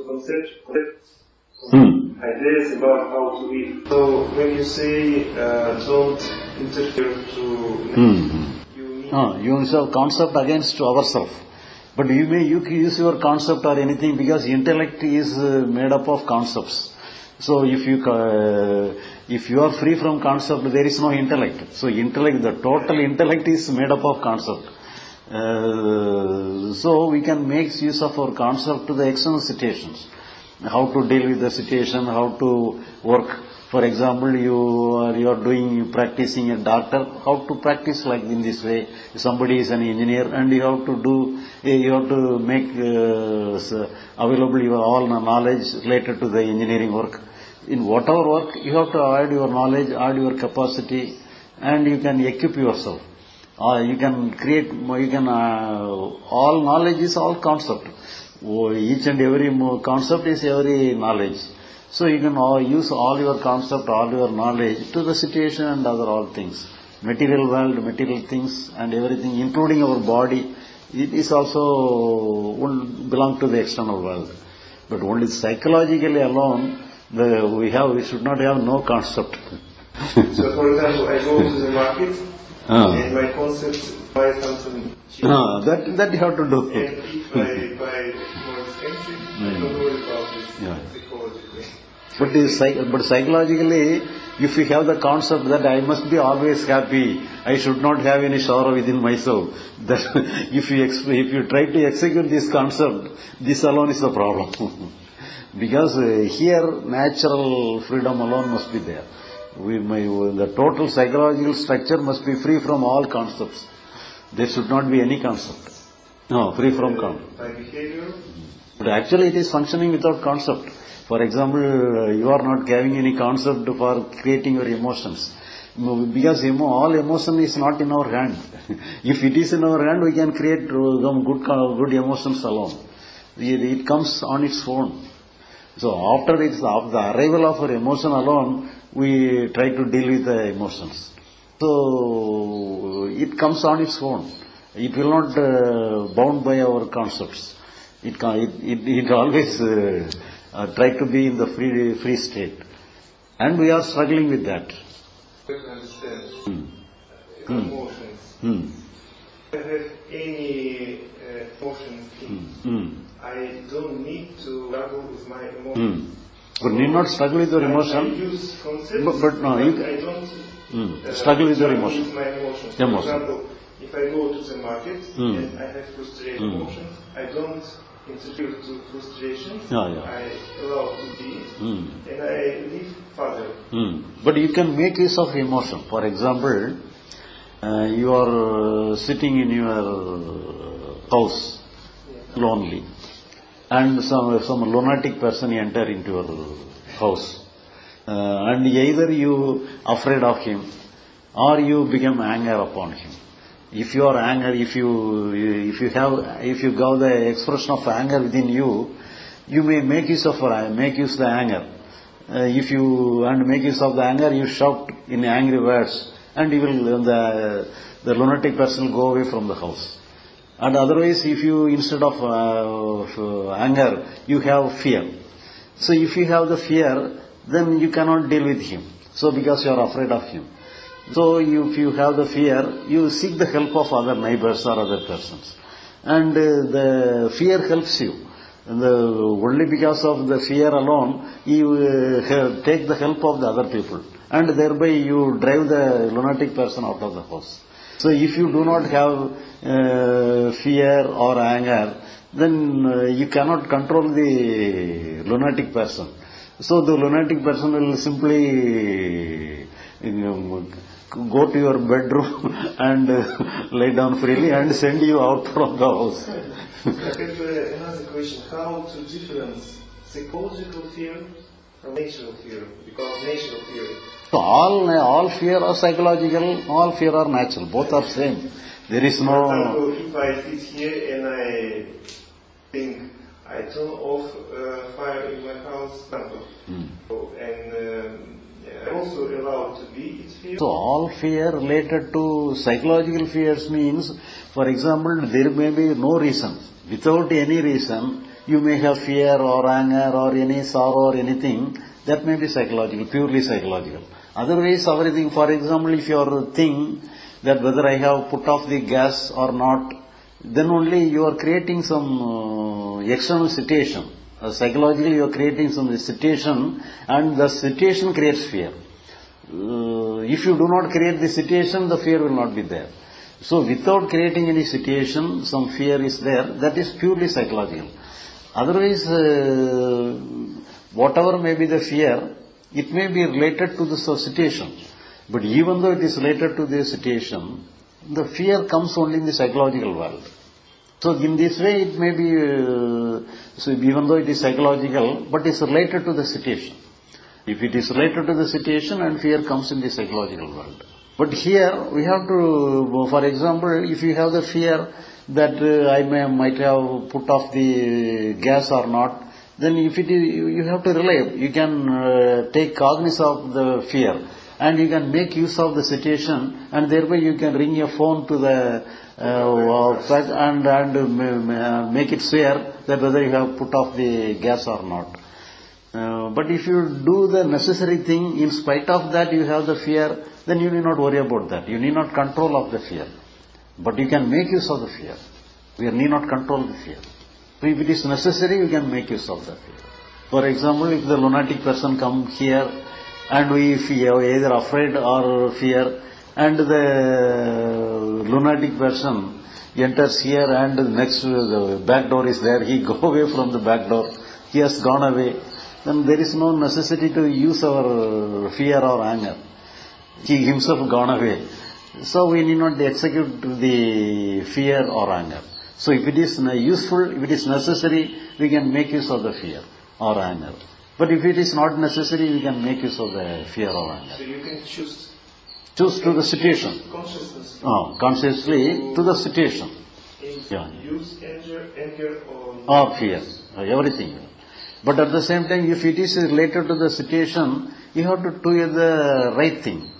Concepts, ideas about how to live. So when you say don't interfere to you use your concept against ourselves. But you use your concept or anything, because intellect is made up of concepts. So if you are free from concept, there is no intellect. So intellect, the total intellect is made up of concept. So we can make use of our concept to the external situations. How to deal with the situation, how to work. For example, you are practicing a doctor, how to practice like in this way. Somebody is an engineer, and you have to make available your all knowledge related to the engineering work. In whatever work, you have to add your knowledge, add your capacity, and you can equip yourself. You can create, all knowledge is all concept. Each and every concept is every knowledge. So you can use all your concept, all your knowledge to the situation and other all things. Material world, material things and everything, including our body, it is also belong to the external world. But only psychologically alone, we should not have no concept. So for example, I go to the market and my concept buy something cheap. That you have to do. And if I buy more expensive, I don't worry about this psychologically. But psychologically, if you have the concept that I must be always happy, I should not have any sorrow within myself, that if you try to execute this concept, this alone is the problem. Because here natural freedom alone must be there. The total psychological structure must be free from all concepts. There should not be any concept. No, free from concept. By behavior? But actually it is functioning without concept. For example, you are not having any concept for creating your emotions. Because all emotion is not in our hand. If it is in our hand, we can create good emotions alone. It comes on its own. So after the arrival of our emotion alone, we try to deal with the emotions. So it comes on its own. It will not bound by our concepts. It always try to be in the free state. And we are struggling with that. I understand. Emotions. If I have any emotions, I don't need to struggle with my emotions. But need not struggle with your emotion. I use concepts, but no, I don't struggle with your emotion. With my emotions. For example, if I go to the market and I have frustrated emotions, I don't interfere to frustrations. I allow to be, and I live further. But you can make use of emotion. For example, you are sitting in your house lonely, and some lunatic person enter into your house, and either you afraid of him or you become anger upon him. If you are anger, if you got the expression of anger within you, you may make use of the anger. If you make use of the anger, you shout in angry words, and the lunatic person will go away from the house. And otherwise, if you instead of anger, you have fear. So if you have the fear, then you cannot deal with him. So because you are afraid of him. So if you have the fear, you seek the help of other neighbors or other persons. And the fear helps you. Only because of the fear alone, you take the help of the other people. And thereby you drive the lunatic person out of the house. So if you do not have fear or anger, then you cannot control the lunatic person. So the lunatic person will simply go to your bedroom and lay down freely and send you out from the house. I have another question. How to difference psychological fear from natural fear? Because natural fear. So all fear are psychological, all fear are natural. Both are same. There is no. For example, if I sit here and I think I turn off fire in my house, and also allowed to be its fear? So all fear related to psychological fears means, for example, there may be no reason. Without any reason, you may have fear or anger or any sorrow or anything. That may be psychological, purely psychological. Otherwise, everything, for example, if you are thinking that whether I have put off the gas or not, then only you are creating some external situation. Psychologically you are creating some situation, and the situation creates fear. If you do not create the situation, the fear will not be there. So without creating any situation, some fear is there. That is purely psychological. Otherwise, whatever may be the fear, it may be related to the situation. But even though it is related to the situation, the fear comes only in the psychological world. So in this way it may be, so even though it is psychological, but it is related to the situation. If it is related to the situation, and fear comes in the psychological world. But here we have to, for example, if you have the fear that I might have put off the gas or not, then if it is, you have to rely, you can take cognizance of the fear, and you can make use of the situation, and thereby you can ring your phone to the and make it swear that whether you have put off the gas or not. But if you do the necessary thing, in spite of that you have the fear, then you need not worry about that. You need not control of the fear. But you can make use of the fear. You need not control the fear. So if it is necessary, you can make use of the fear. For example, if the lunatic person comes here, and we are either afraid or fear, and the lunatic person enters here, and the next the back door is there, he go away from the back door, he has gone away, then there is no necessity to use our fear or anger. He himself gone away. So we need not execute the fear or anger. So if it is useful, if it is necessary, we can make use of the fear or anger. But if it is not necessary, we can make use of the fear or anger. So you can choose to the situation. Consciously to the situation. Use anger or fear, everything. But at the same time, if it is related to the situation, you have to do the right thing.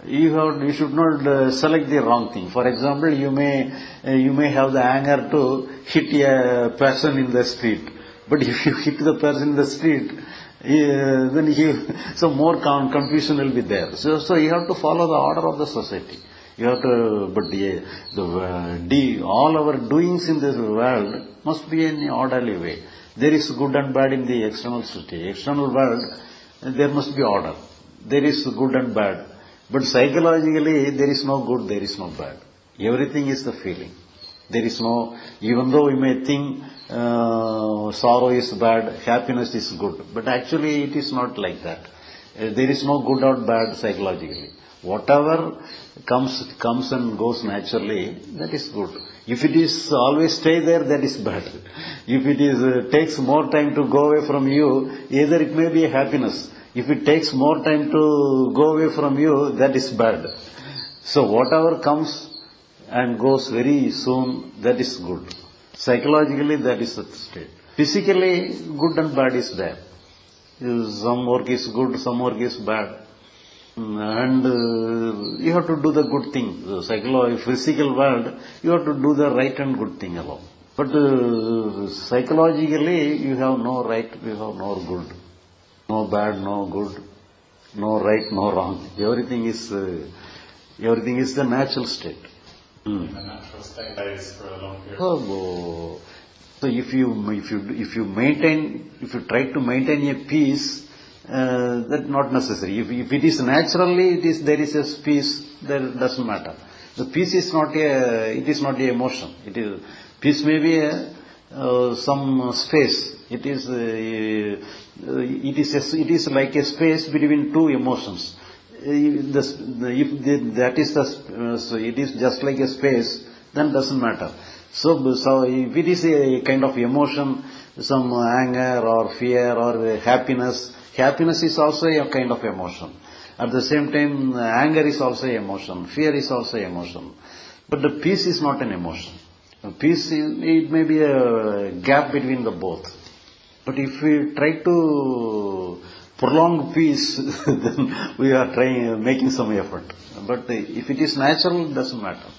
You should not select the wrong thing. For example, you may have the anger to hit a person in the street. But if you hit the person in the street, then so more confusion will be there. So you have to follow the order of the society. You have to, but all our doings in this world must be in an orderly way. There is good and bad in the external society. External world, there must be order. There is good and bad. But psychologically, there is no good, there is no bad. Everything is the feeling. There is no, even though we may think sorrow is bad, happiness is good, but actually it is not like that. There is no good or bad psychologically. Whatever comes and goes naturally, that is good. If it is always stay there, that is bad. If it is takes more time to go away from you, either it may be a happiness. If it takes more time to go away from you, that is bad. So whatever comes and goes very soon, that is good. Psychologically, that is the state. Physically, good and bad is there. Some work is good, some work is bad. And you have to do the good thing. The physical world, you have to do the right and good thing alone. But psychologically, you have no right, you have no good. No bad, no good, no right, no wrong. Everything is the natural state. The natural state is for a long period. So if you try to maintain a peace, that's not necessary. If it is naturally, there is a peace, that doesn't matter. The peace is not it is not the emotion. Peace may be some space. It is like a space between two emotions. That is so it is just like a space, then doesn't matter. So if it is a kind of emotion, some anger or fear or happiness is also a kind of emotion. At the same time, anger is also emotion, fear is also emotion. But the peace is not an emotion. Peace, it may be a gap between the both. But if we try to prolonged peace, then we are making some effort. But if it is natural, it doesn't matter.